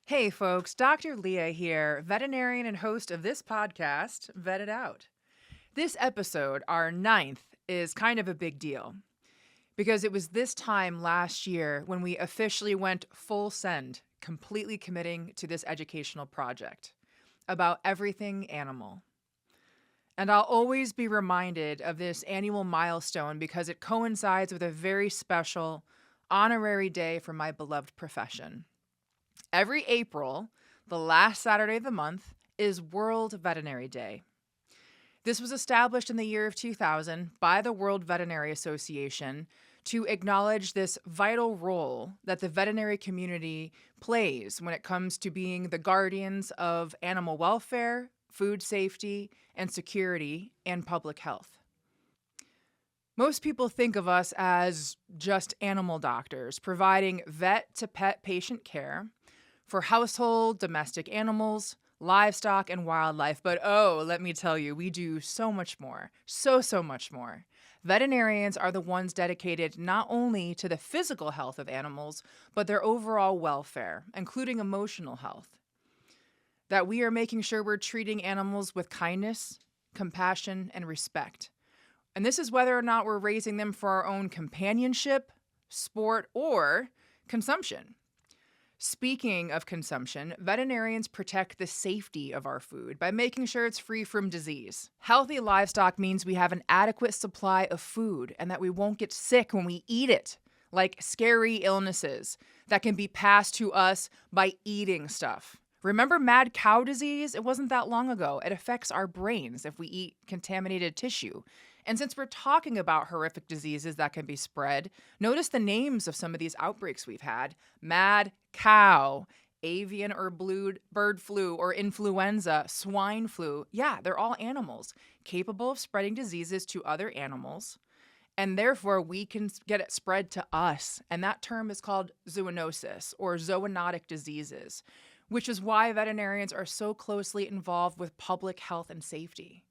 Hey folks, Dr. Leah here, veterinarian and host of this podcast, Vet It Out. This episode, our ninth, is kind of a big deal because it was this time last year when we officially went full send, completely committing to this educational project about everything animal. And I'll always be reminded of this annual milestone because it coincides with a very special honorary day for my beloved profession. Every April, the last Saturday of the month, is World Veterinary Day. This was established in the year of 2000 by the World Veterinary Association to acknowledge this vital role that the veterinary community plays when it comes to being the guardians of animal welfare, food safety, and security, and public health. Most people think of us as just animal doctors, providing vet-to-pet patient care for household, domestic animals, livestock, and wildlife. But oh, let me tell you, we do so much more. So much more. Veterinarians are the ones dedicated not only to the physical health of animals, but their overall welfare, including emotional health. That we are making sure we're treating animals with kindness, compassion, and respect. And this is whether or not we're raising them for our own companionship, sport, or consumption. Speaking of consumption, veterinarians protect the safety of our food by making sure it's free from disease. Healthy livestock means we have an adequate supply of food and that we won't get sick when we eat it, like scary illnesses that can be passed to us by eating stuff. Remember mad cow disease? It wasn't that long ago. It affects our brains if we eat contaminated tissue. And since we're talking about horrific diseases that can be spread, notice the names of some of these outbreaks we've had. Mad cow, avian or bird flu or influenza, swine flu. Yeah, they're all animals capable of spreading diseases to other animals. And therefore, we can get it spread to us. And that term is called zoonosis or zoonotic diseases, which is why veterinarians are so closely involved with public health and safety.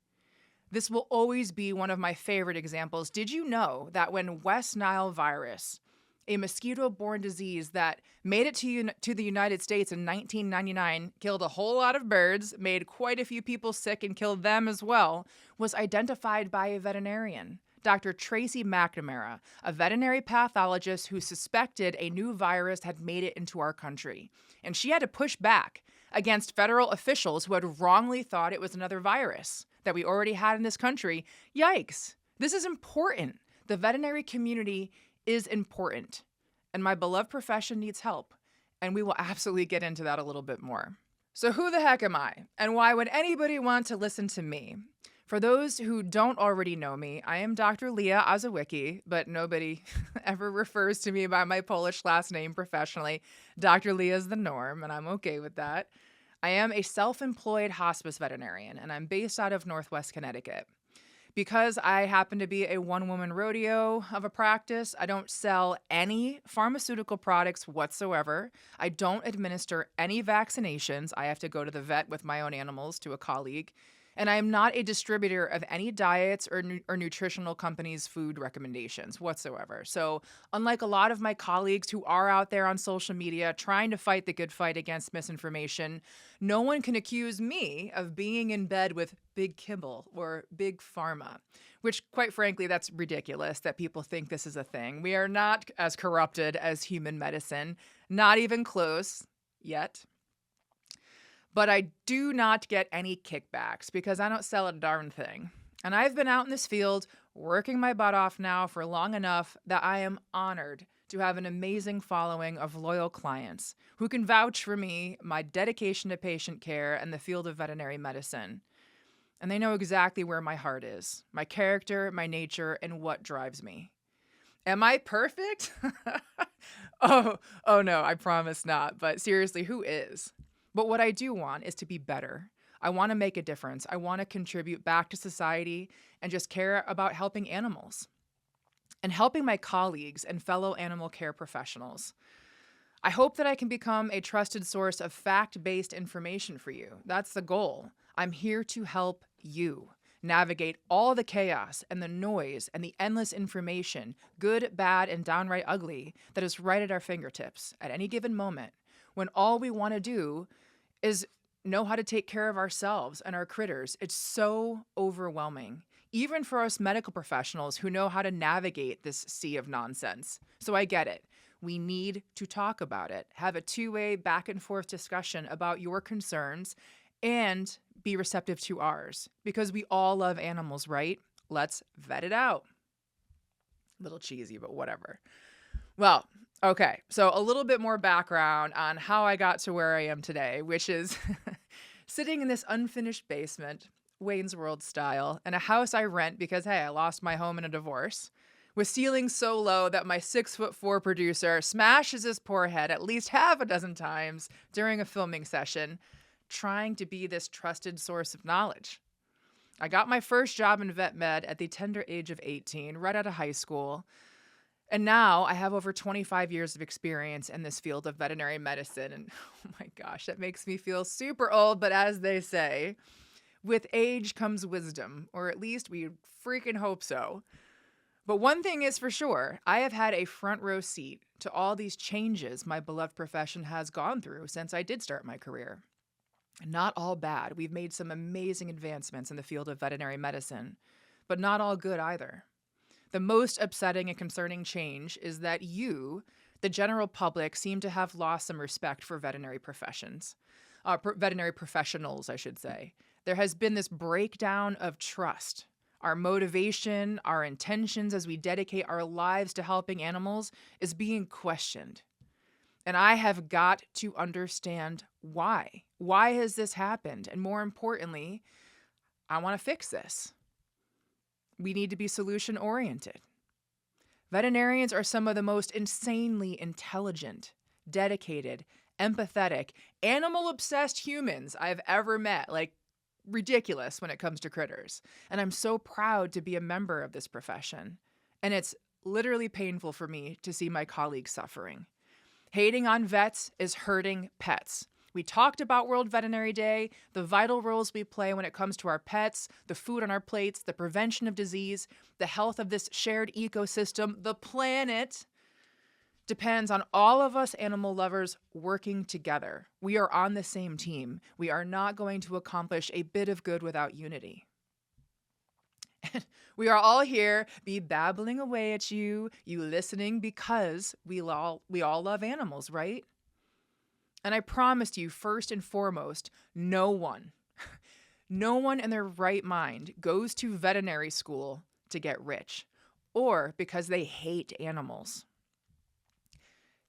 This will always be one of my favorite examples. Did you know that when West Nile virus, a mosquito-borne disease that made it to the United States in 1999, killed a whole lot of birds, made quite a few people sick and killed them as well, was identified by a veterinarian, Dr. Tracy McNamara, a veterinary pathologist who suspected a new virus had made it into our country. And she had to push back against federal officials who had wrongly thought it was another virus that we already had in this country. Yikes. This is important. The veterinary community is important. And my beloved profession needs help. And we will absolutely get into that a little bit more. So who the heck am I? And why would anybody want to listen to me? For those who don't already know me, I am Dr. Leah Ozawicki, but nobody ever refers to me by my Polish last name professionally. Dr. Leah is the norm, and I'm okay with that. I am a self-employed hospice veterinarian, and I'm based out of Northwest Connecticut. Because I happen to be a one-woman rodeo of a practice, I don't sell any pharmaceutical products whatsoever. I don't administer any vaccinations. I have to go to the vet with my own animals to a colleague. And I am not a distributor of any diets or nutritional companies' food recommendations whatsoever. So unlike a lot of my colleagues who are out there on social media trying to fight the good fight against misinformation, no one can accuse me of being in bed with Big Kibble or Big Pharma, which quite frankly, that's ridiculous that people think this is a thing. We are not as corrupted as human medicine, not even close yet. But I do not get any kickbacks because I don't sell a darn thing. And I've been out in this field working my butt off now for long enough that I am honored to have an amazing following of loyal clients who can vouch for me, my dedication to patient care, and the field of veterinary medicine. And they know exactly where my heart is, my character, my nature, and what drives me. Am I perfect? Oh no, I promise not. But seriously, who is? But what I do want is to be better. I want to make a difference. I want to contribute back to society and just care about helping animals and helping my colleagues and fellow animal care professionals. I hope that I can become a trusted source of fact-based information for you. That's the goal. I'm here to help you navigate all the chaos and the noise and the endless information, good, bad, and downright ugly, that is right at our fingertips at any given moment, when all we want to do is know how to take care of ourselves and our critters. It's so overwhelming, even for us medical professionals who know how to navigate this sea of nonsense. So I get it. We need to talk about it, have a two-way back and forth discussion about your concerns, and be receptive to ours, because we all love animals, right? Let's vet it out. A little cheesy, but whatever. Well, okay, so a little bit more background on how I got to where I am today, which is sitting in this unfinished basement, Wayne's World style, in a house I rent because, hey, I lost my home in a divorce, with ceilings so low that my 6'4" producer smashes his poor head at least half a dozen times during a filming session, trying to be this trusted source of knowledge. I got my first job in vet med at the tender age of 18, right out of high school. And now I have over 25 years of experience in this field of veterinary medicine. And oh my gosh, that makes me feel super old. But as they say, with age comes wisdom, or at least we freaking hope so. But one thing is for sure, I have had a front row seat to all these changes my beloved profession has gone through since I did start my career. Not all bad. We've made some amazing advancements in the field of veterinary medicine, but not all good either. The most upsetting and concerning change is that you, the general public, seem to have lost some respect for veterinary veterinary professionals, I should say. There has been this breakdown of trust. Our motivation, our intentions as we dedicate our lives to helping animals is being questioned. And I have got to understand why. Why has this happened? And more importantly, I want to fix this. We need to be solution-oriented. Veterinarians are some of the most insanely intelligent, dedicated, empathetic, animal-obsessed humans I've ever met. Like, ridiculous when it comes to critters. And I'm so proud to be a member of this profession. And it's literally painful for me to see my colleagues suffering. Hating on vets is hurting pets. We talked about World Veterinary Day, the vital roles we play when it comes to our pets, the food on our plates, the prevention of disease, the health of this shared ecosystem, the planet depends on all of us animal lovers working together. We are on the same team. We are not going to accomplish a bit of good without unity. We are all here, be babbling away at you listening, because we all love animals, right? And I promise you, first and foremost, no one in their right mind goes to veterinary school to get rich or because they hate animals.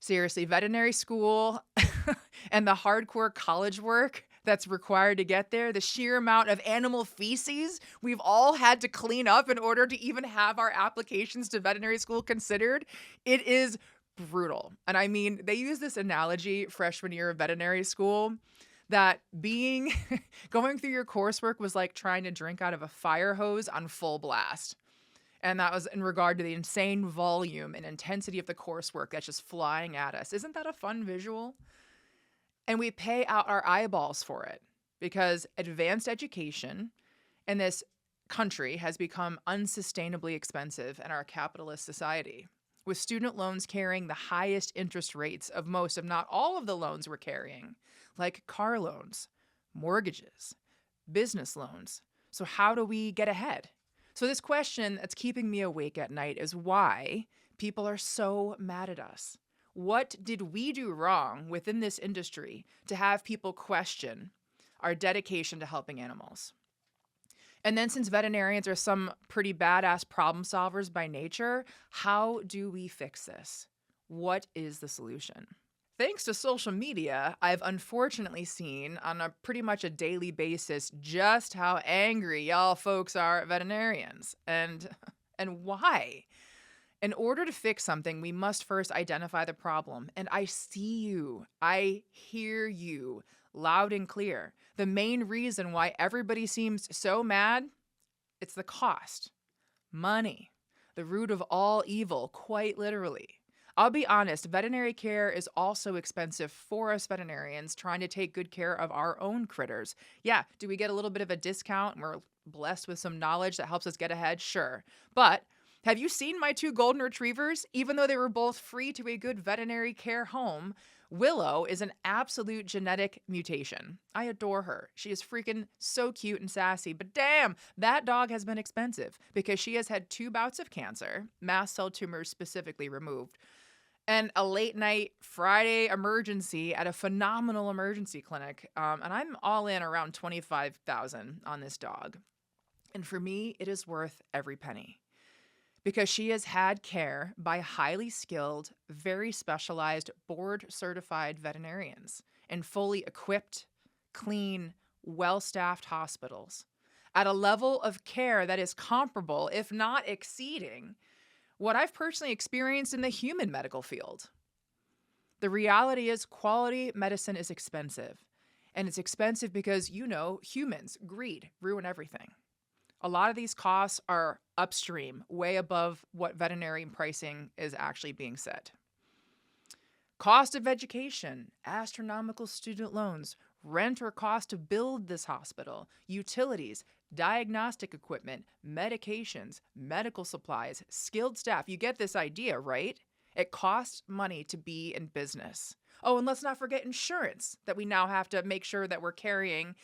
Seriously, veterinary school and the hardcore college work that's required to get there, the sheer amount of animal feces we've all had to clean up in order to even have our applications to veterinary school considered, it is brutal. And I mean, they use this analogy freshman year of veterinary school that going through your coursework was like trying to drink out of a fire hose on full blast. And that was in regard to the insane volume and intensity of the coursework that's just flying at us. Isn't that a fun visual? And we pay out our eyeballs for it because advanced education in this country has become unsustainably expensive in our capitalist society, with student loans carrying the highest interest rates of most, if not all of the loans we're carrying, like car loans, mortgages, business loans. So how do we get ahead? So this question that's keeping me awake at night is why people are so mad at us. What did we do wrong within this industry to have people question our dedication to helping animals? And then, since veterinarians are some pretty badass problem solvers by nature, how do we fix this? What is the solution? Thanks to social media, I've unfortunately seen on a pretty much a daily basis just how angry y'all folks are at veterinarians and why. In order to fix something, we must first identify the problem. And I see you. I hear you loud and clear. The main reason why everybody seems so mad, it's the cost. Money. The root of all evil, quite literally. I'll be honest, veterinary care is also expensive for us veterinarians trying to take good care of our own critters. Yeah, do we get a little bit of a discount and we're blessed with some knowledge that helps us get ahead? Sure. But have you seen my 2 golden retrievers? Even though they were both free to a good veterinary care home, Willow is an absolute genetic mutation. I adore her. She is freaking so cute and sassy, but damn, that dog has been expensive because she has had 2 bouts of cancer, mast cell tumors specifically removed, and a late night Friday emergency at a phenomenal emergency clinic. And I'm all in around $25,000 on this dog. And for me, it is worth every penny because she has had care by highly skilled, very specialized, board certified veterinarians in fully equipped, clean, well staffed hospitals at a level of care that is comparable, if not exceeding, what I've personally experienced in the human medical field. The reality is, quality medicine is expensive. And it's expensive because, humans, greed, ruin everything. A lot of these costs are upstream, way above what veterinary pricing is actually being set. Cost of education, astronomical student loans, rent or cost to build this hospital, utilities, diagnostic equipment, medications, medical supplies, skilled staff. You get this idea, right? It costs money to be in business. Oh, and let's not forget insurance that we now have to make sure that we're carrying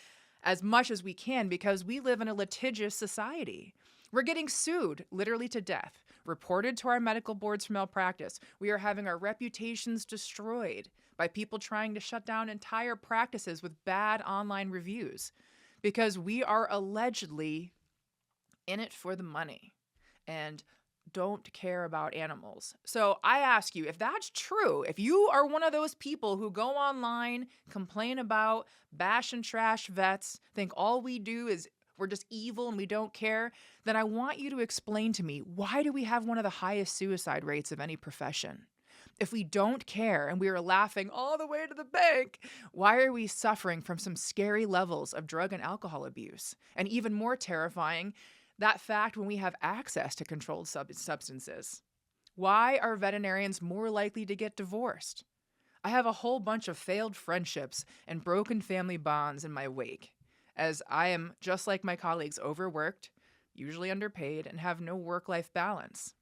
as much as we can because we live in a litigious society. We're getting sued literally to death, reported to our medical boards for malpractice. We are having our reputations destroyed by people trying to shut down entire practices with bad online reviews because we are allegedly in it for the money and don't care about animals. So I ask you, if that's true, if you are one of those people who go online, complain about, bash and trash vets, think all we do is we're just evil and we don't care, then I want you to explain to me, why do we have one of the highest suicide rates of any profession? If we don't care and we are laughing all the way to the bank, why are we suffering from some scary levels of drug and alcohol abuse? And even more terrifying, that fact when we have access to controlled substances. Why are veterinarians more likely to get divorced? I have a whole bunch of failed friendships and broken family bonds in my wake, as I am, just like my colleagues, overworked, usually underpaid, and have no work-life balance.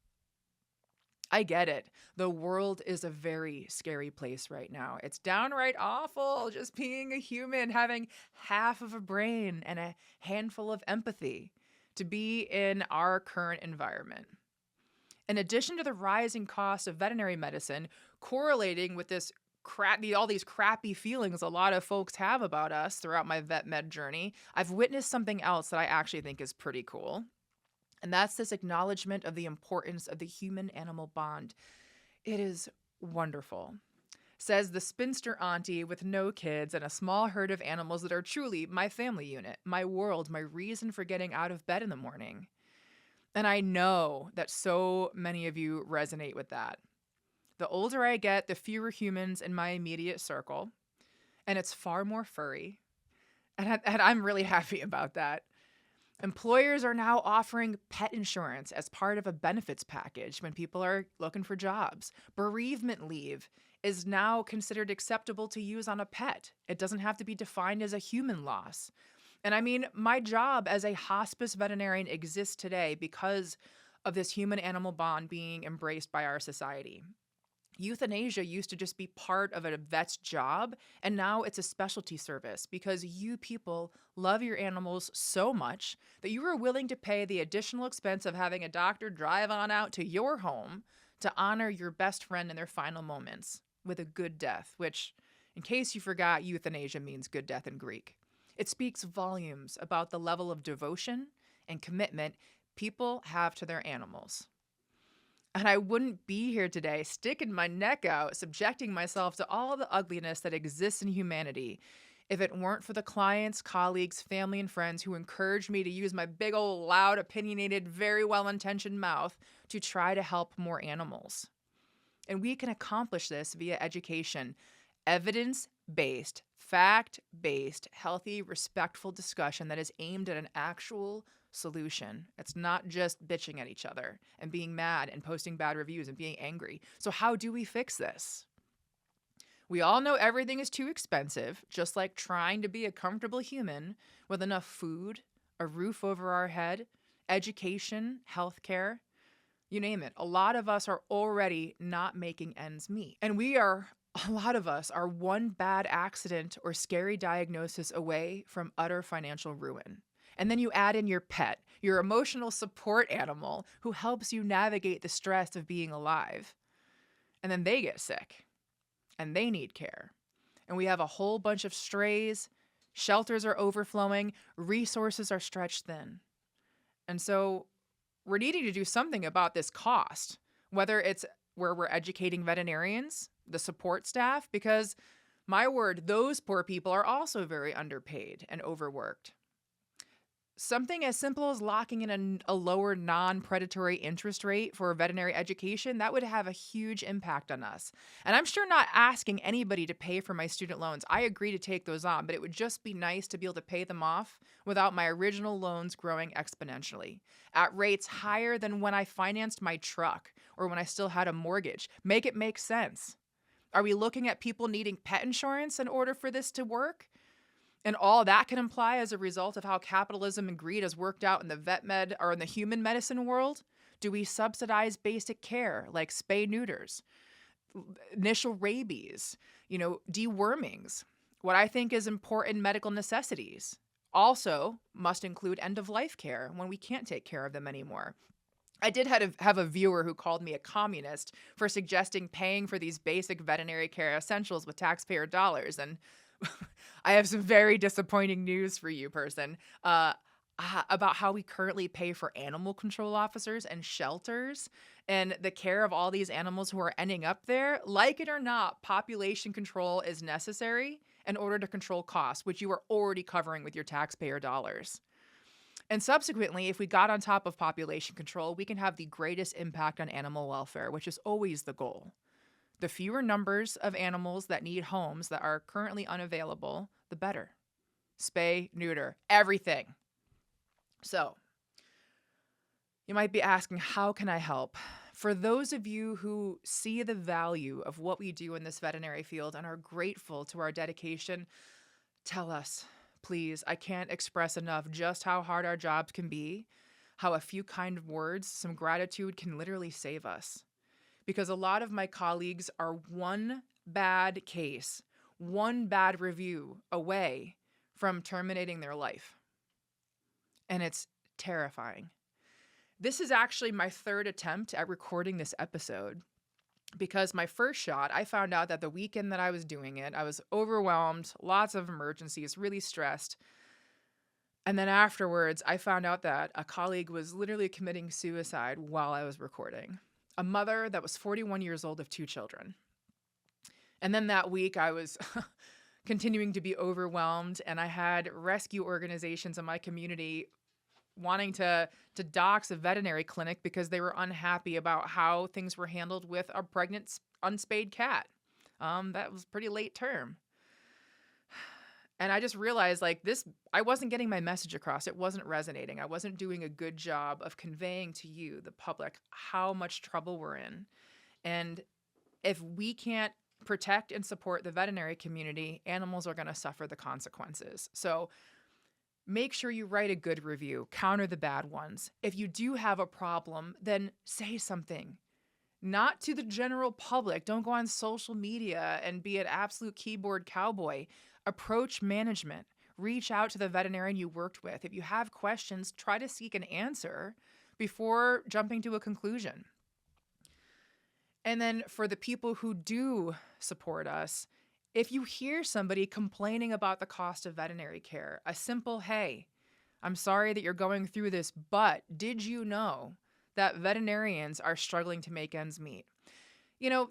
I get it. The world is a very scary place right now. It's downright awful just being a human, having half of a brain and a handful of empathy to be in our current environment. In addition to the rising cost of veterinary medicine, correlating with this all these crappy feelings a lot of folks have about us throughout my vet med journey, I've witnessed something else that I actually think is pretty cool. And that's this acknowledgement of the importance of the human-animal bond. It is wonderful. Says the spinster auntie with no kids and a small herd of animals that are truly my family unit, my world, my reason for getting out of bed in the morning. And I know that so many of you resonate with that. The older I get, the fewer humans in my immediate circle, and it's far more furry. And I'm really happy about that. Employers are now offering pet insurance as part of a benefits package when people are looking for jobs. Bereavement leave is now considered acceptable to use on a pet. It doesn't have to be defined as a human loss. And I mean, my job as a hospice veterinarian exists today because of this human-animal bond being embraced by our society. Euthanasia used to just be part of a vet's job, and now it's a specialty service because you people love your animals so much that you are willing to pay the additional expense of having a doctor drive on out to your home to honor your best friend in their final moments with a good death, which, in case you forgot, euthanasia means good death in Greek. It speaks volumes about the level of devotion and commitment people have to their animals. And I wouldn't be here today, sticking my neck out, subjecting myself to all the ugliness that exists in humanity, if it weren't for the clients, colleagues, family, and friends who encouraged me to use my big old loud, opinionated, very well-intentioned mouth to try to help more animals. And we can accomplish this via education, evidence-based, fact-based, healthy, respectful discussion that is aimed at an actual solution. It's not just bitching at each other and being mad and posting bad reviews and being angry. So how do we fix this? We all know everything is too expensive, just like trying to be a comfortable human with enough food, a roof over our head, education, healthcare, you name it. A lot of us are already not making ends meet. And we are A lot of us are one bad accident or scary diagnosis away from utter financial ruin. And then you add in your pet, your emotional support animal who helps you navigate the stress of being alive. And then they get sick and they need care. And we have a whole bunch of strays, shelters are overflowing, resources are stretched thin. And so we're needing to do something about this cost, whether it's where we're educating veterinarians, the support staff, because my word, those poor people are also very underpaid and overworked. Something as simple as locking in a lower non-predatory interest rate for veterinary education, that would have a huge impact on us. And I'm sure not asking anybody to pay for my student loans. I agree to take those on, but it would just be nice to be able to pay them off without my original loans growing exponentially at rates higher than when I financed my truck or when I still had a mortgage. Make it make sense. Are we looking at people needing pet insurance in order for this to work? And all that can imply as a result of how capitalism and greed has worked out in the vet med or in the human medicine world? Do we subsidize basic care like spay neuters, initial rabies, dewormings, what I think is important medical necessities? Also must include end of life care when we can't take care of them anymore. I did have a viewer who called me a communist for suggesting paying for these basic veterinary care essentials with taxpayer dollars. And I have some very disappointing news for you, person, about how we currently pay for animal control officers and shelters and the care of all these animals who are ending up there. Like it or not, population control is necessary in order to control costs, which you are already covering with your taxpayer dollars. And subsequently, if we got on top of population control, we can have the greatest impact on animal welfare, which is always the goal. The fewer numbers of animals that need homes that are currently unavailable, the better. Spay, neuter, everything. So, you might be asking, how can I help? For those of you who see the value of what we do in this veterinary field and are grateful to our dedication, tell us, please. I can't express enough just how hard our jobs can be, how a few kind words, some gratitude can literally save us. Because a lot of my colleagues are one bad case, one bad review away from terminating their life. And it's terrifying. This is actually my third attempt at recording this episode because my first shot, I found out that the weekend that I was doing it, I was overwhelmed, lots of emergencies, really stressed. And then afterwards, I found out that a colleague was literally committing suicide while I was recording. A mother that was 41 years old of 2 children. And then that week I was continuing to be overwhelmed, and I had rescue organizations in my community wanting to dox a veterinary clinic because they were unhappy about how things were handled with a pregnant unspayed cat. That was pretty late term. And I just realized I wasn't getting my message across. It wasn't resonating. I wasn't doing a good job of conveying to you, the public, how much trouble we're in. And if we can't protect and support the veterinary community, animals are going to suffer the consequences. So make sure you write a good review, counter the bad ones. If you do have a problem, then say something. Not to the general public. Don't go on social media and be an absolute keyboard cowboy. Approach management. Reach out to the veterinarian you worked with. If you have questions, try to seek an answer before jumping to a conclusion. And then for the people who do support us, if you hear somebody complaining about the cost of veterinary care, a simple, hey, I'm sorry that you're going through this, but did you know that veterinarians are struggling to make ends meet?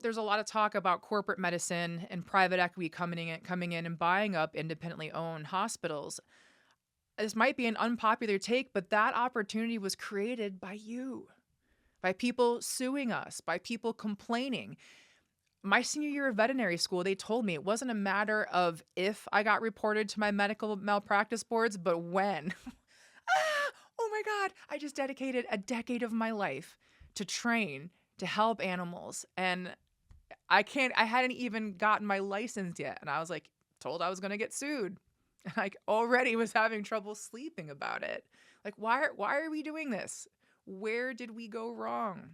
There's a lot of talk about corporate medicine and private equity coming in and buying up independently owned hospitals. This might be an unpopular take, but that opportunity was created by you, by people suing us, by people complaining. My senior year of veterinary school, they told me it wasn't a matter of if I got reported to my medical malpractice boards, but when. Oh my God, I just dedicated a decade of my life to train, to help animals. And I hadn't even gotten my license yet. And I was told I was going to get sued. And I already was having trouble sleeping about it. Why are we doing this? Where did we go wrong?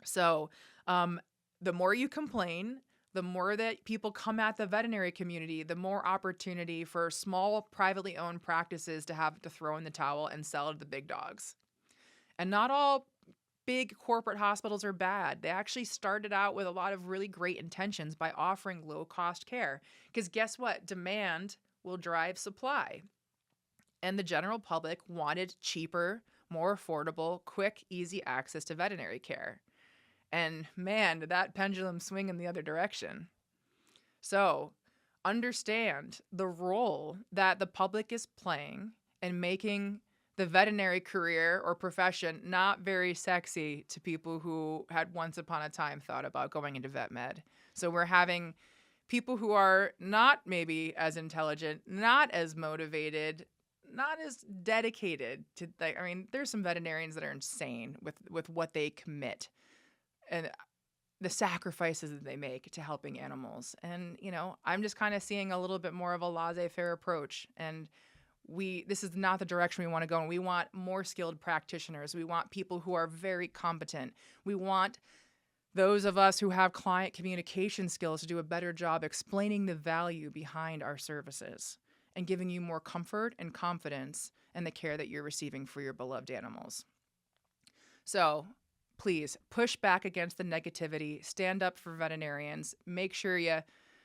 So, the more you complain, the more that people come at the veterinary community, the more opportunity for small privately owned practices to have to throw in the towel and sell to the big dogs. And not all big corporate hospitals are bad. They actually started out with a lot of really great intentions by offering low-cost care. Because guess what? Demand will drive supply. And the general public wanted cheaper, more affordable, quick, easy access to veterinary care. And man, did that pendulum swing in the other direction. So understand the role that the public is playing in making the veterinary career or profession not very sexy to people who had once upon a time thought about going into vet med. So we're having people who are not maybe as intelligent, not as motivated, not as dedicated to, like, I mean, there's some veterinarians that are insane with what they commit and the sacrifices that they make to helping animals. And, you know, I'm just kind of seeing a little bit more of a laissez-faire approach. And this is not the direction we want to go in. We want more skilled practitioners. We want people who are very competent. We want those of us who have client communication skills to do a better job explaining the value behind our services and giving you more comfort and confidence in the care that you're receiving for your beloved animals. So please push back against the negativity, stand up for veterinarians, make sure you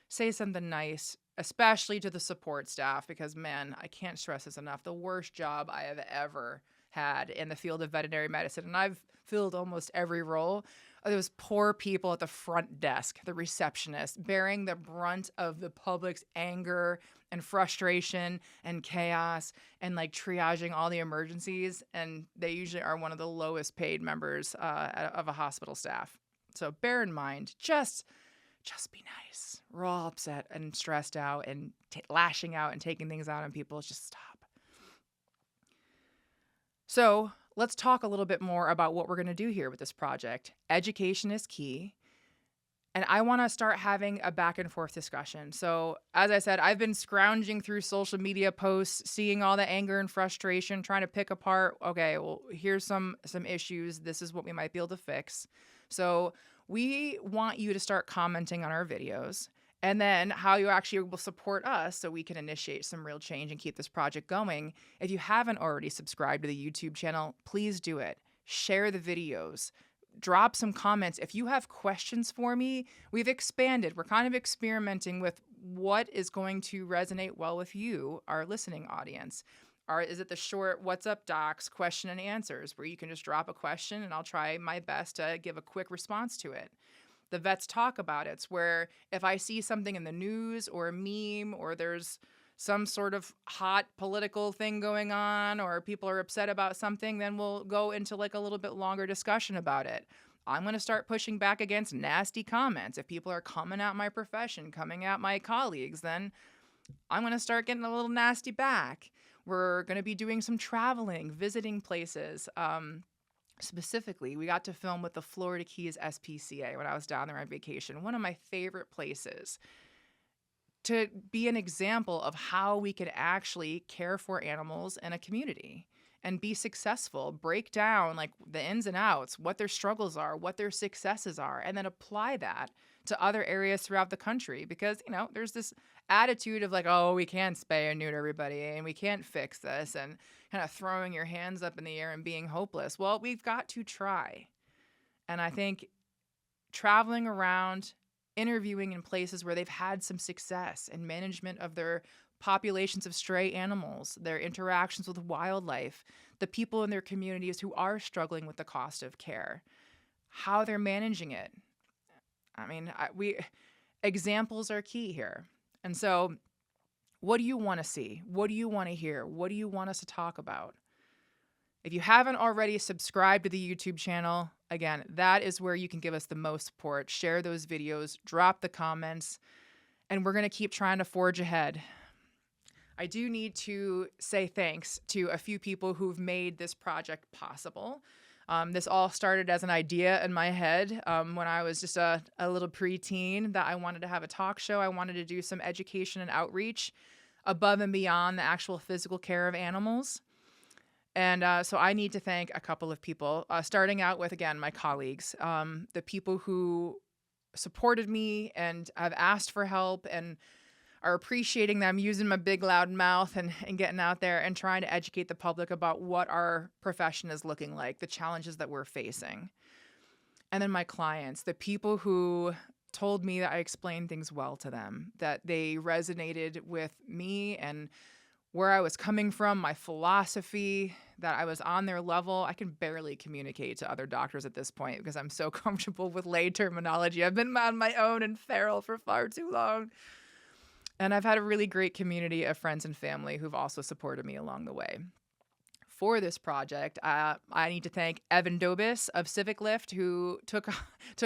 say something nice, especially to the support staff, because man, I can't stress this enough. The worst job I have ever had in the field of veterinary medicine, and I've filled almost every role, are those poor people at the front desk, the receptionist, bearing the brunt of the public's anger and frustration and chaos and like triaging all the emergencies. And they usually are one of the lowest paid members of a hospital staff. So bear in mind, just be nice. We're all upset and stressed out and lashing out and taking things out on people. Just stop. So let's talk a little bit more about what we're going to do here with this project. Education is key. And I want to start having a back and forth discussion. So as I said, I've been scrounging through social media posts, seeing all the anger and frustration, trying to pick apart, okay, well, here's some issues. This is what we might be able to fix. So we want you to start commenting on our videos and then how you actually will support us so we can initiate some real change and keep this project going. If you haven't already subscribed to the YouTube channel, please do it. Share the videos. Drop some comments. If you have questions for me, we've expanded. We're kind of experimenting with what is going to resonate well with you, our listening audience. Is it the short "What's up, docs?" question and answers, where you can just drop a question and I'll try my best to give a quick response to it. The vets talk about it. It's where if I see something in the news or a meme or there's some sort of hot political thing going on or people are upset about something, then we'll go into like a little bit longer discussion about it. I'm going to start pushing back against nasty comments. If people are coming at my profession, coming at my colleagues, then I'm going to start getting a little nasty back. We're going to be doing some traveling, visiting places. Specifically, we got to film with the Florida Keys SPCA when I was down there on vacation. One of my favorite places to be an example of how we could actually care for animals in a community and be successful, break down like the ins and outs, what their struggles are, what their successes are, and then apply that to other areas throughout the country. Because, you know, there's this attitude of like, oh, we can't spay and neuter everybody and we can't fix this, and kind of throwing your hands up in the air and being hopeless. Well, we've got to try. And I think traveling around, interviewing in places where they've had some success in management of their populations of stray animals, their interactions with wildlife, the people in their communities who are struggling with the cost of care, how they're managing it. I mean, examples are key here. And so what do you want to see? What do you want to hear? What do you want us to talk about? If you haven't already subscribed to the YouTube channel, again, that is where you can give us the most support. Share those videos, drop the comments, and we're going to keep trying to forge ahead. I do need to say thanks to a few people who've made this project possible. This all started as an idea in my head when I was just a little preteen that I wanted to have a talk show. I wanted to do some education and outreach above and beyond the actual physical care of animals. And so I need to thank a couple of people, starting out with, again, my colleagues, the people who supported me and have asked for help and are appreciating that I'm using my big loud mouth and getting out there and trying to educate the public about what our profession is looking like, the challenges that we're facing. And then my clients, the people who told me that I explained things well to them, that they resonated with me and where I was coming from, my philosophy, that I was on their level. I can barely communicate to other doctors at this point because I'm so comfortable with lay terminology. I've been on my own and feral for far too long. And I've had a really great community of friends and family who've also supported me along the way. For this project, I need to thank Evan Dobis of Civic Lift, who took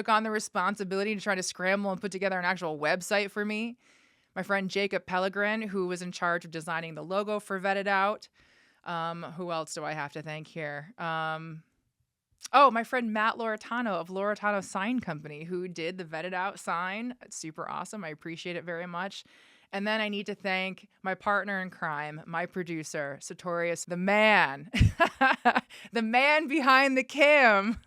on the responsibility to try to scramble and put together an actual website for me. My friend Jacob Pellegrin, who was in charge of designing the logo for Vetted Out. Who else do I have to thank here? My friend Matt Loretano of Loretano Sign Company, who did the Vetted Out sign. It's super awesome. I appreciate it very much. And then I need to thank my partner in crime, my producer, Sartorius, the man, the man behind the cam,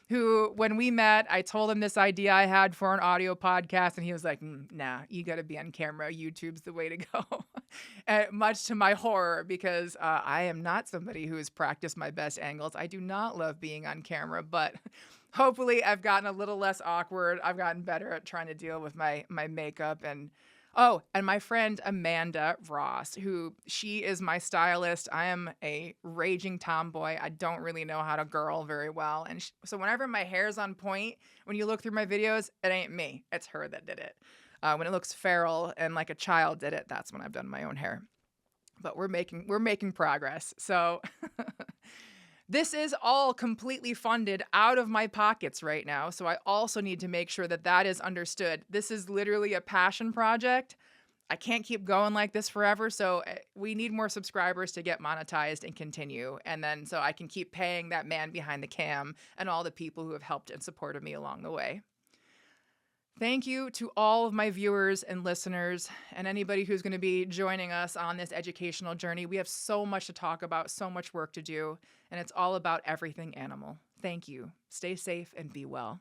who, when we met, I told him this idea I had for an audio podcast, and he was like, nah, you got to be on camera. YouTube's the way to go. Much to my horror, because I am not somebody who has practiced my best angles. I do not love being on camera, but hopefully I've gotten a little less awkward. I've gotten better at trying to deal with my makeup and my friend Amanda Ross, she is my stylist. I am a raging tomboy. I don't really know how to girl very well. And so whenever my hair's on point, when you look through my videos, it ain't me. It's her that did it. When it looks feral and like a child did it, that's when I've done my own hair. But we're making progress. So this is all completely funded out of my pockets right now, so I also need to make sure that that is understood. This is literally a passion project. I can't keep going like this forever, so we need more subscribers to get monetized and continue, and then so I can keep paying that man behind the cam and all the people who have helped and supported me along the way. Thank you to all of my viewers and listeners and anybody who's going to be joining us on this educational journey. We have so much to talk about, so much work to do, and it's all about everything animal. Thank you. Stay safe and be well.